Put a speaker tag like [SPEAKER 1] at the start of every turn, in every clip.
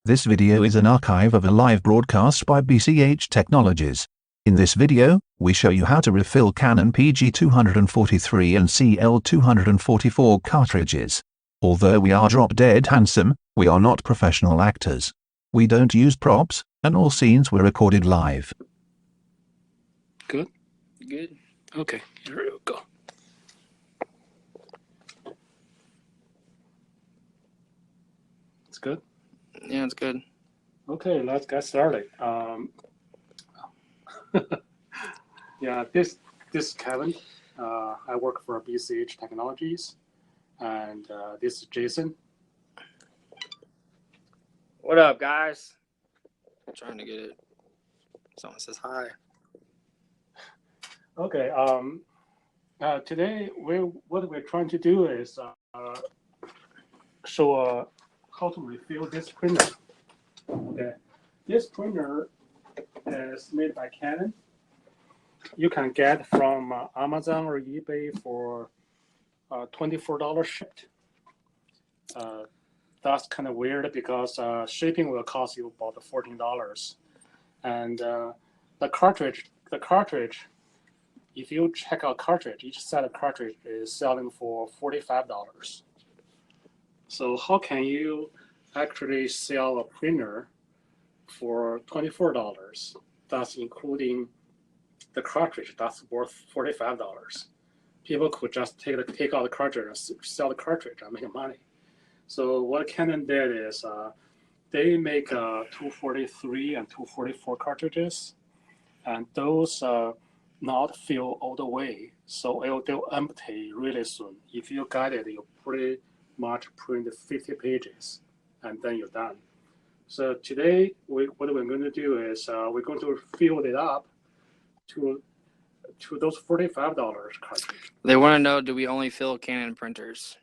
[SPEAKER 1] This video is an archive of a live broadcast by BCH Technologies. In this video, we show you how to refill Canon PG-243 and CL-244 cartridges. Although we are drop-dead handsome, we are not professional actors. We don't use props, and all scenes were recorded live.
[SPEAKER 2] Good? Good? Okay, here we go. It's good?
[SPEAKER 3] Yeah, it's good.
[SPEAKER 2] Okay, let's get started. Yeah, this is Kevin. I work for BCH Technologies, and this is Jason.
[SPEAKER 3] What up, guys? I'm trying to get it. Someone says hi.
[SPEAKER 2] Okay. Today what we're trying to do is show how to refill this printer. Okay, this printer is made by Canon. You can get from Amazon or eBay for $24 shipped. That's kind of weird because shipping will cost you about $14. And the cartridge, if you check out cartridge, each set of cartridge is selling for $45. So how can you actually sell a printer for $24? That's including the cartridge. That's worth $45. People could just take out the cartridge and sell the cartridge and make money. So what Canon did is they make 243 and 244 cartridges, and those not fill all the way, so they'll empty really soon. If you got it, you pretty much print 50 pages, and then you're done. So today, what we're going to do is we're going to fill it up to those $45 cartridge.
[SPEAKER 3] They want to know, do we only fill Canon printers?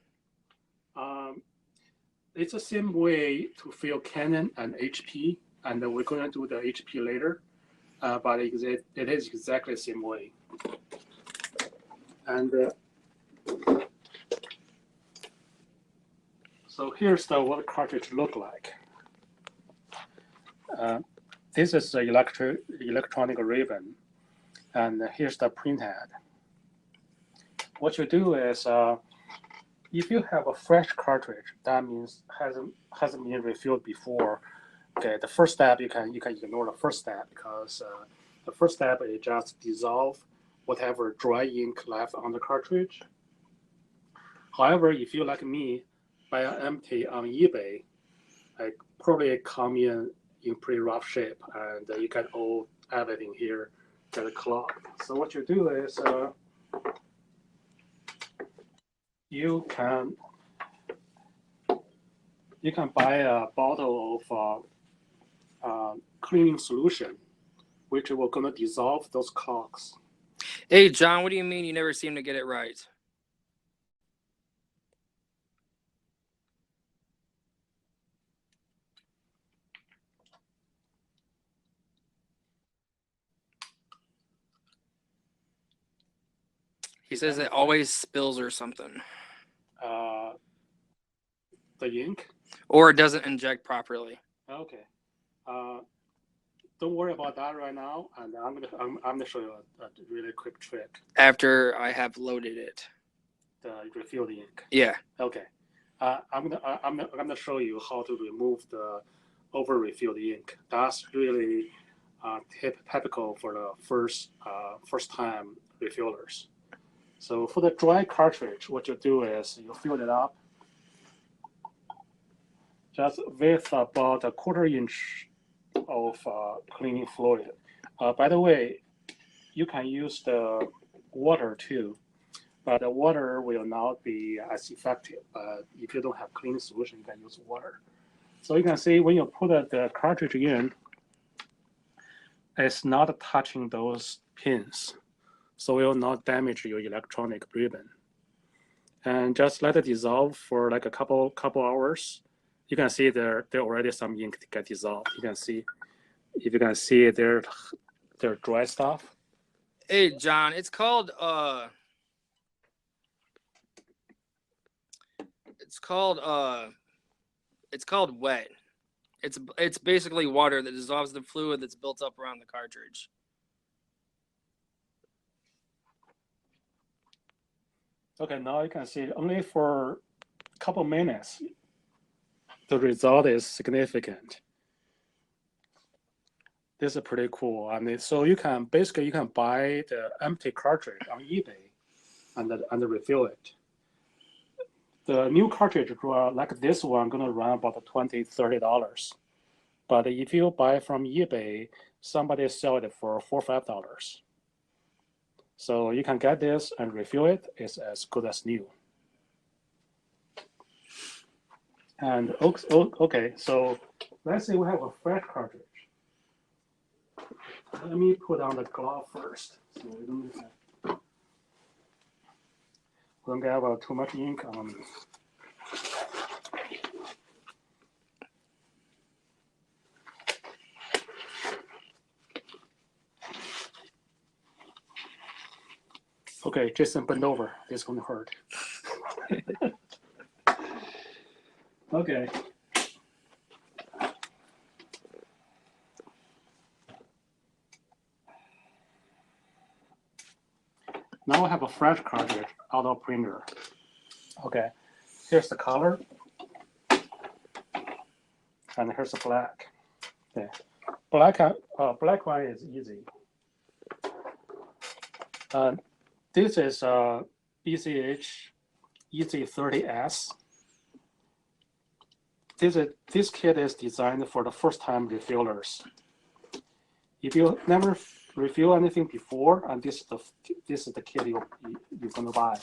[SPEAKER 2] It's the same way to fill Canon and HP, and we're going to do the HP later, but it is exactly the same way. And so here's what the cartridge look like. This is the electronic ribbon, and here's the print head. What you do is, if you have a fresh cartridge, that means hasn't been refilled before. Okay, the first step you can ignore the first step because the first step is just dissolve whatever dry ink left on the cartridge. However, if you like me, buy an empty on eBay, I probably come in pretty rough shape, and you get everything here get clogged. So what you do is you can buy a bottle of cleaning solution, which will gonna dissolve those clogs.
[SPEAKER 3] Hey, John, what do you mean you never seem to get it right? He says it always spills or something.
[SPEAKER 2] The ink?
[SPEAKER 3] Or it doesn't inject properly.
[SPEAKER 2] Okay. Don't worry about that right now, and I'm gonna show you a really quick trick.
[SPEAKER 3] After I have loaded it.
[SPEAKER 2] Refill the ink.
[SPEAKER 3] Yeah.
[SPEAKER 2] Okay. I'm gonna show you how to remove the over-refilled ink. That's really typical for the first time refillers. So for the dry cartridge, what you do is you fill it up just with about a 1/4 inch of cleaning fluid. By the way, you can use the water too, but the water will not be as effective. If you don't have cleaning solution, you can use water. So you can see when you put the cartridge in, it's not touching those pins, so it will not damage your electronic ribbon. And just let it dissolve for like a couple hours. You can see there already some ink get dissolved. You can see, if you can see there dry stuff.
[SPEAKER 3] Hey, John, it's called wet. It's basically water that dissolves the fluid that's built up around the cartridge.
[SPEAKER 2] Okay, now you can see only for a couple minutes, the result is significant. This is pretty cool. I mean, so you can basically buy the empty cartridge on eBay and refill it. The new cartridge like this one gonna run about $20–30. But if you buy from eBay, somebody sell it for $4–5. So you can get this and refill it. It's as good as new. And okay, so let's say we have a fresh cartridge. Let me put on the glove first, so we don't get too much ink on. Okay, Jason, bend over. It's going to hurt. Okay. Now I have a fresh cartridge out of printer. Okay, here's the color, and here's the black. Okay, black one is easy. This is BCH EZ30S. This kit is designed for the first-time refillers. If you never refill anything before, and this is the kit you're going to buy.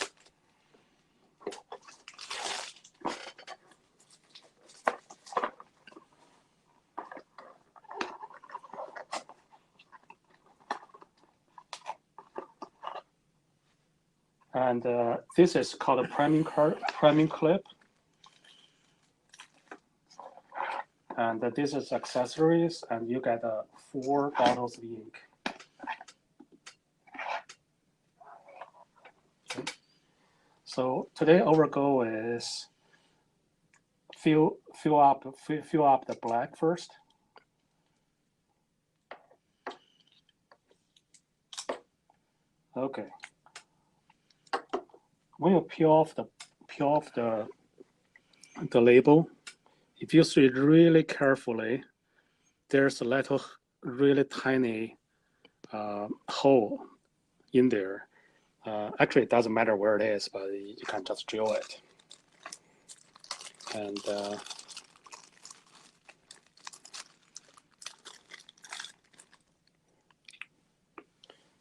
[SPEAKER 2] And this is called a priming clip. And this is accessories, and you get 4 bottles of ink. Okay. So today our goal is fill up the black first. Okay. When you peel off the label, if you see it really carefully, there's a little really tiny hole in there. Actually, it doesn't matter where it is, but you can just drill it. And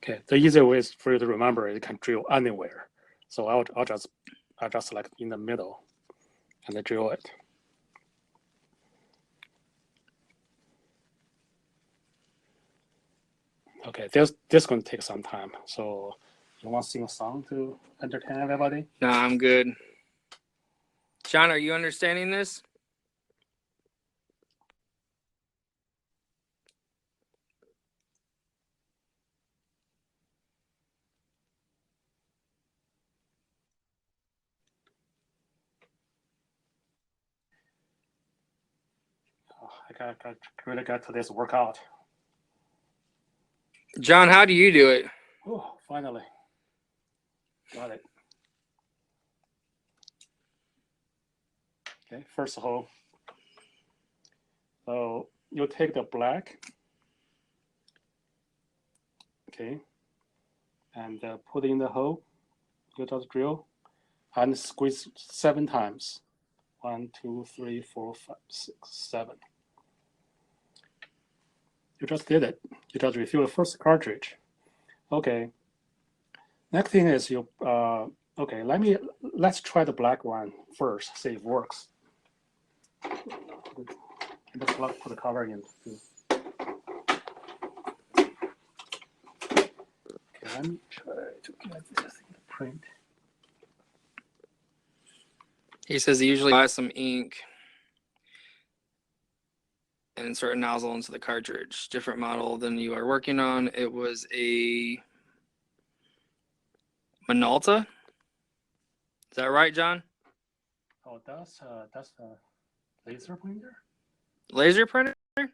[SPEAKER 2] okay, the easier way is for you to remember you can drill anywhere. So I'll just select in the middle and drill it. Okay, this is going to take some time. So you want to sing a song to entertain everybody?
[SPEAKER 3] No, I'm good. John, are you understanding this?
[SPEAKER 2] Oh, I really got to this workout.
[SPEAKER 3] John, how do you do it?
[SPEAKER 2] Oh, finally. Got it. Okay, first hole. So you take the black, okay, and put in the hole. You just drill and squeeze 7 times. 1, 2, 3, 4, 5, 6, 7. You just did it. You just refill the first cartridge. Okay. Next thing is you. Okay, let's try the black one first. See if it works. Just put the cover in. Okay, let me try to get this thing to print.
[SPEAKER 3] He says he usually buys some ink and insert a nozzle into the cartridge. Different model than you are working on. It was a Minolta. Is that right, John?
[SPEAKER 2] Oh, that's a laser printer?
[SPEAKER 3] Laser printer? It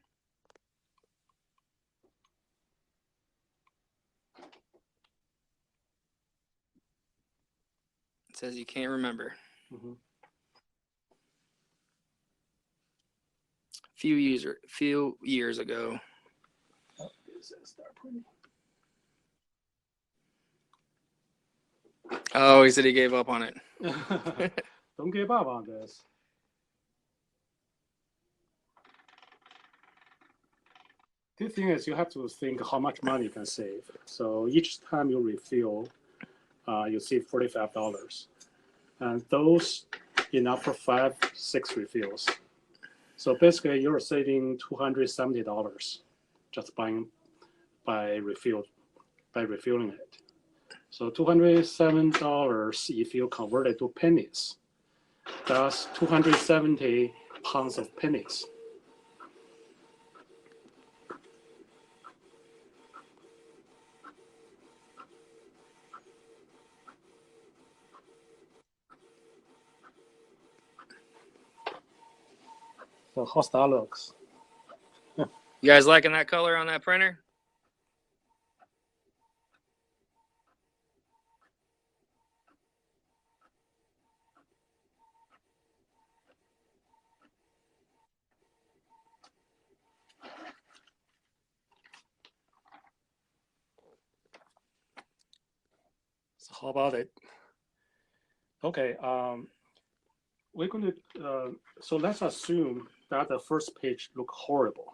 [SPEAKER 3] says you can't remember.
[SPEAKER 2] Mm-hmm.
[SPEAKER 3] Few years ago.
[SPEAKER 2] Start printing.
[SPEAKER 3] Oh, he said he gave up on it.
[SPEAKER 2] Don't give up on this. The thing is, you have to think how much money you can save. So each time you refill, you save $45, and those enough for 5-6 refills. So basically, you're saving $270 just by refilling it. So $207 if you convert it to pennies. That's 270 pounds of pennies. So how's that looks?
[SPEAKER 3] You guys liking that color on that printer?
[SPEAKER 2] So how about it? Okay, we're going to, so let's assume that the first page look horrible,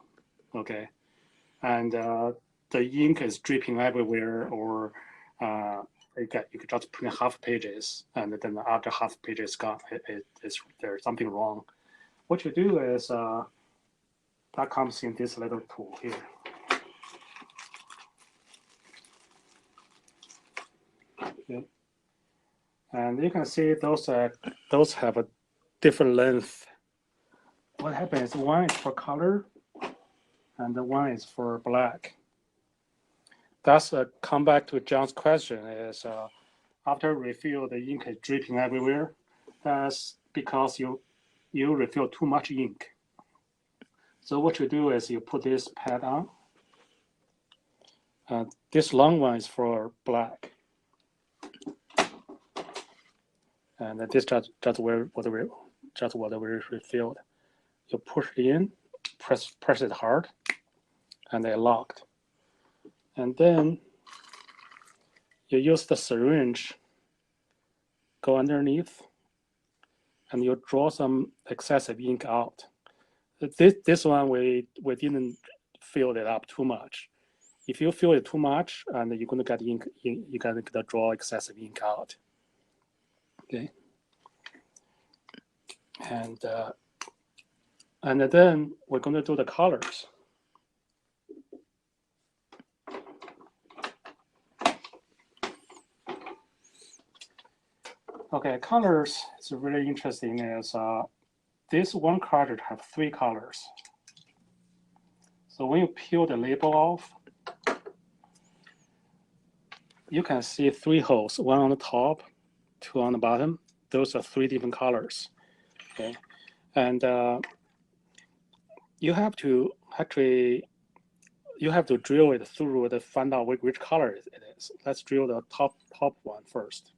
[SPEAKER 2] okay? And the ink is dripping everywhere, or you could just print half pages, and then after half page is gone, there's something wrong. What you do is, that comes in this little tool here. Okay. And you can see those have a different length. What happens? One is for color, and the one is for black. That's come back to John's question. Is after refill, the ink is dripping everywhere. That's because you refill too much ink. So what you do is you put this pad on. This long one is for black, and this just what we refilled. You push it in, press it hard, and they're locked. And then you use the syringe, go underneath, and you draw some excessive ink out. This one we didn't fill it up too much. If you fill it too much, and you're going to get ink, you're going to draw excessive ink out. Okay. And then we're going to do the colors. Okay, colors is really interesting. Is this one cartridge have 3 colors. So when you peel the label off, you can see 3 holes, 1 on the top, 2 on the bottom. Those are 3 different colors. Okay, and you have to drill it through to find out which color it is. Let's drill the top one first.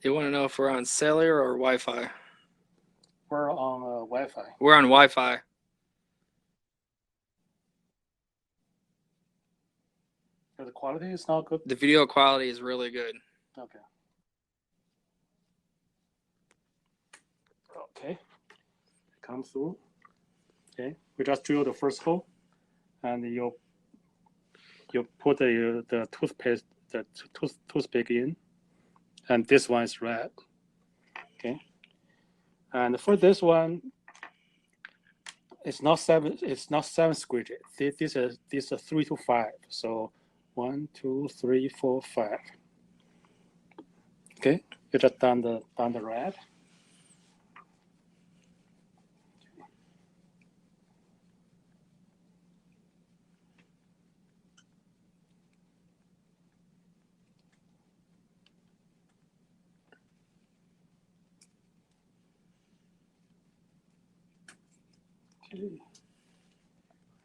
[SPEAKER 3] You want to know if we're on cellular or Wi-Fi?
[SPEAKER 2] We're on Wi-Fi.
[SPEAKER 3] We're on Wi-Fi.
[SPEAKER 2] The quality is not good.
[SPEAKER 3] The video quality is really good.
[SPEAKER 2] Okay. Okay. Come through. Okay. We just drill the first hole, and you put the toothpaste, the toothpick in, and this one is red. Okay. And for this one, it's not 7 squidgy. This is 3 to 5. So 1, 2, 3, 4, 5. Okay, you just done the red. Okay.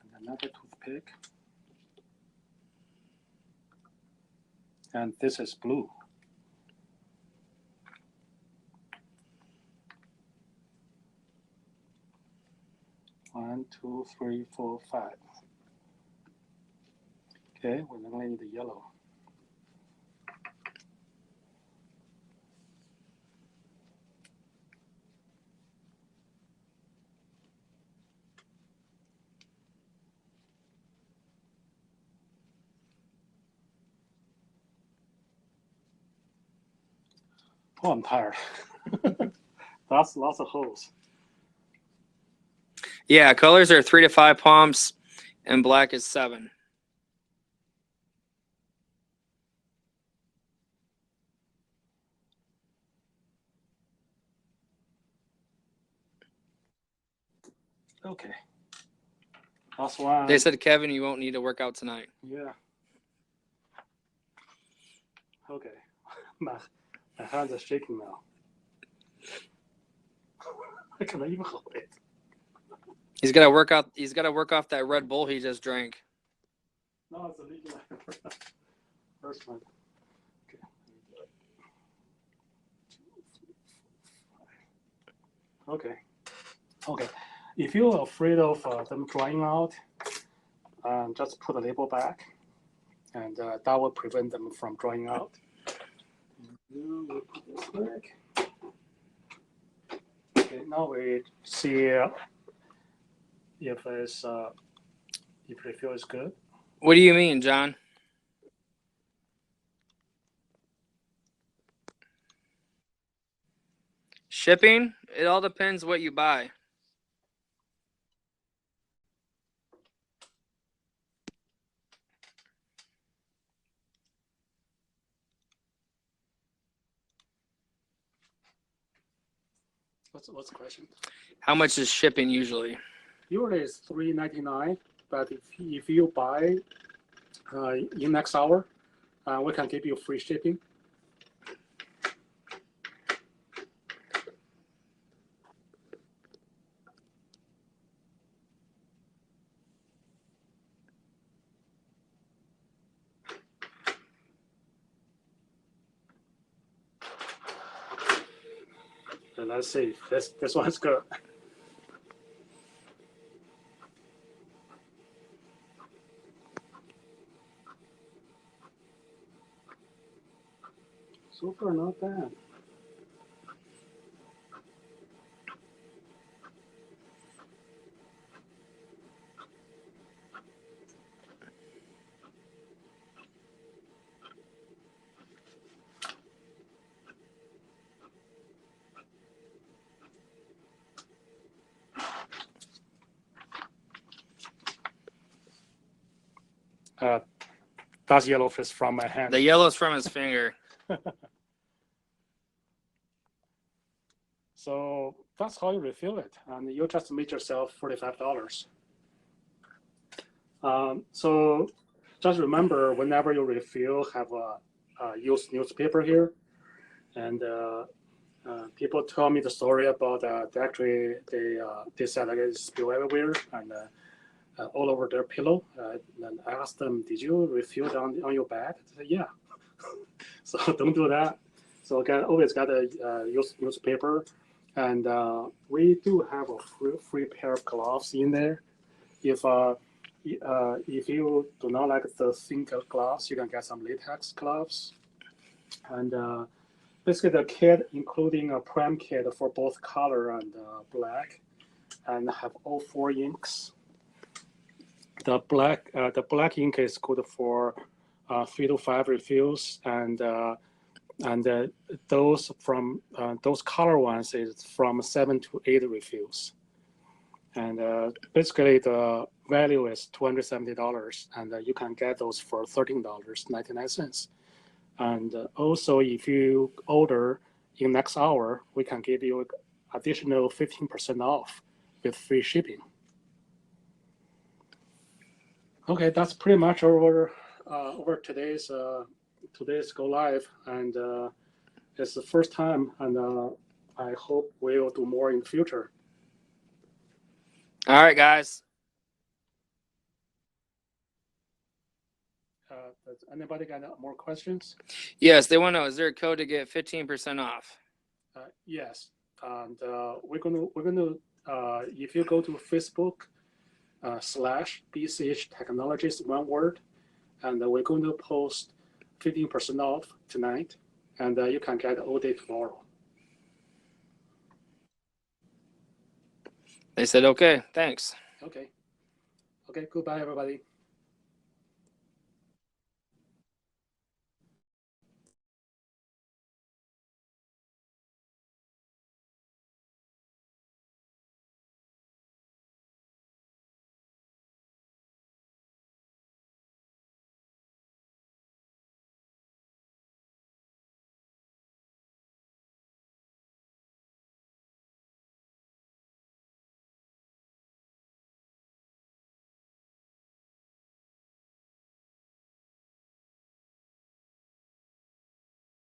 [SPEAKER 2] And another toothpick. And this is blue. One, two, three, four, five. Okay, we're gonna need the yellow. Oh, I'm tired. That's lots of holes.
[SPEAKER 3] Yeah, colors are 3 to 5 pumps, and black is 7.
[SPEAKER 2] Okay. That's one.
[SPEAKER 3] They said, Kevin, you won't need to work out tonight.
[SPEAKER 2] Yeah. Okay. My hands are shaking now. I cannot even hold it.
[SPEAKER 3] He's got to work out. He's got to work off that Red Bull he just drank.
[SPEAKER 2] No, it's a leaking. First one. Okay. 2, 3, 4, 5. Okay. Okay. If you're afraid of them drying out, just put the label back, and that will prevent them from drying out. We'll put this back. Okay. Now we see if refill is good.
[SPEAKER 3] What do you mean, John? Shipping? It all depends what you buy.
[SPEAKER 2] What's the question?
[SPEAKER 3] How much is shipping usually?
[SPEAKER 2] Usually it's $3.99, but if you buy in next hour, we can give you free shipping. And let's see, this one's good. So far, not bad. That's yellow is from my hand.
[SPEAKER 3] The yellow's from his finger.
[SPEAKER 2] So that's how you refill it, and you just make yourself $45. So just remember, whenever you refill, have a used newspaper here, and people tell me the story about actually they said that it spill everywhere and all over their pillow. And I asked them, "Did you refill it on your bed?" They said, "Yeah." So don't do that. So always got a used newspaper, and we do have a free pair of gloves in there. If you do not like the thin gloves, you can get some latex gloves. And basically the kit, including a prime kit for both color and black, and have all 4 inks. The black ink is good for 3 to 5 refills, and those from those color ones is from 7 to 8 refills. And basically the value is $270, and you can get those for $13.99. And also, if you order in next hour, we can give you additional 15% off with free shipping. Okay, that's pretty much over today's go live, and it's the first time, and I hope we'll do more in the future.
[SPEAKER 3] All right, guys.
[SPEAKER 2] Does anybody got more questions?
[SPEAKER 3] Yes, they want to know, is there a code to get 15% off?
[SPEAKER 2] Yes, and we're gonna if you go to Facebook / BCH Technologies, one word, and we're going to post 15% off tonight, and you can get all day tomorrow.
[SPEAKER 3] They said, okay, thanks.
[SPEAKER 2] Okay. Okay, goodbye, everybody.